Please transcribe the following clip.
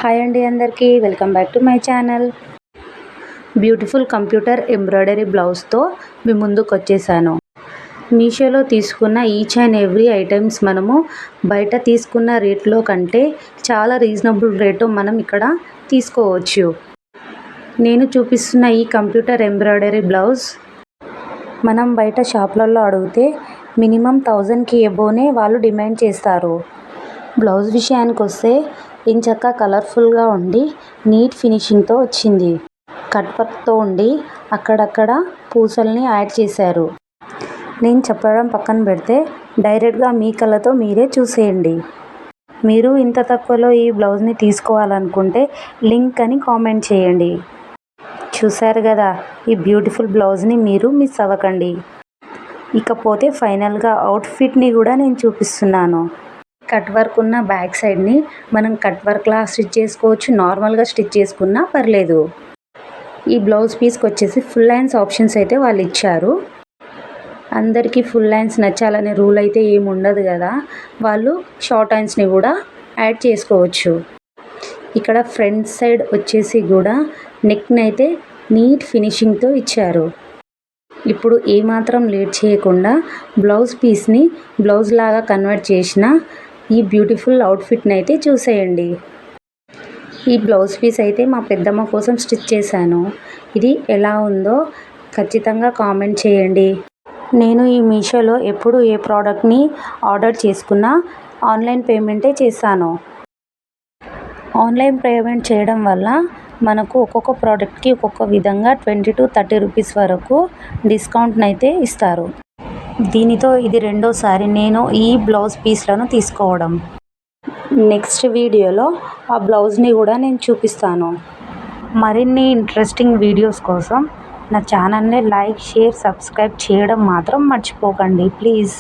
Hi అండి అందరికీ welcome back to my channel. Beautiful computer embroidery బ్లౌజ్తో మీ ముందుకు వచ్చేసాను. మీషోలో తీసుకున్న ఈచ్ అండ్ ఎవ్రీ ఐటమ్స్ మనము బయట తీసుకున్న రేట్లో కంటే చాలా రీజనబుల్ రేటు మనం ఇక్కడ తీసుకోవచ్చు. నేను చూపిస్తున్న ఈ కంప్యూటర్ ఎంబ్రాయిడరీ బ్లౌజ్ మనం బయట షాప్లలో అడిగితే మినిమం 1000కి ఎబోనే వాళ్ళు డిమాండ్ చేస్తారు. బ్లౌజ్ విషయానికి వస్తే ఎంచక్కా కలర్ఫుల్గా ఉండి నీట్ ఫినిషింగ్తో వచ్చింది. కట్ వర్క్తో ఉండి అక్కడక్కడ పూసల్ని యాడ్ చేశారు. నేను చెప్పడం పక్కన పెడితే డైరెక్ట్గా మీ కళ్ళతో మీరే చూసేయండి. మీరు ఇంత తక్కువలో ఈ బ్లౌజ్ని తీసుకోవాలనుకుంటే లింక్ అని కామెంట్ చేయండి. చూశారు కదా, ఈ బ్యూటిఫుల్ బ్లౌజ్ని మీరు మిస్ అవ్వకండి. ఇకపోతే ఫైనల్గా అవుట్ఫిట్ని కూడా నేను చూపిస్తున్నాను. కట్ వర్క్ ఉన్న బ్యాక్ సైడ్ని మనం కట్ వర్క్లా స్టిచ్ చేసుకోవచ్చు, నార్మల్గా స్టిచ్ చేసుకున్నా పర్లేదు. ఈ బ్లౌజ్ పీస్కి వచ్చేసి ఫుల్ హ్యాండ్స్ ఆప్షన్స్ అయితే వాళ్ళు ఇచ్చారు. అందరికీ ఫుల్ హ్యాండ్స్ నచ్చాలనే రూల్ అయితే ఏమి ఉండదు కదా, వాళ్ళు షార్ట్ హ్యాండ్స్ని కూడా యాడ్ చేసుకోవచ్చు. ఇక్కడ ఫ్రంట్ సైడ్ వచ్చేసి కూడా నెక్ని అయితే నీట్ ఫినిషింగ్తో ఇచ్చారు. ఇప్పుడు ఏమాత్రం లేట్ చేయకుండా బ్లౌజ్ పీస్ని బ్లౌజ్ లాగా కన్వర్ట్ చేసిన ఈ బ్యూటిఫుల్ అవుట్ఫిట్ని అయితే చూసేయండి. ఈ బ్లౌజ్ పీస్ అయితే మా పెద్దమ్మ కోసం స్టిచ్ చేశాను. ఇది ఎలా ఉందో ఖచ్చితంగా కామెంట్ చేయండి. నేను ఈ మీషోలో ఎప్పుడు ఏ ప్రోడక్ట్ని ఆర్డర్ చేసుకున్నా ఆన్లైన్ పేమెంటే చేశాను. ఆన్లైన్ పేమెంట్ చేయడం వల్ల మనకు ఒక్కొక్క ప్రోడక్ట్కి ఒక్కొక్క విధంగా 20 to 30 రూపీస్ వరకు డిస్కౌంట్ని అయితే ఇస్తారు. దీనితో ఇది రెండోసారి నేను ఈ బ్లౌజ్ పీస్లను తీసుకోవడం. నెక్స్ట్ వీడియోలో ఆ బ్లౌజ్ని కూడా నేను చూపిస్తాను. మరిన్ని ఇంట్రెస్టింగ్ వీడియోస్ కోసం నా ఛానల్ని లైక్, షేర్, సబ్స్క్రైబ్ చేయడం మాత్రం మర్చిపోకండి ప్లీజ్.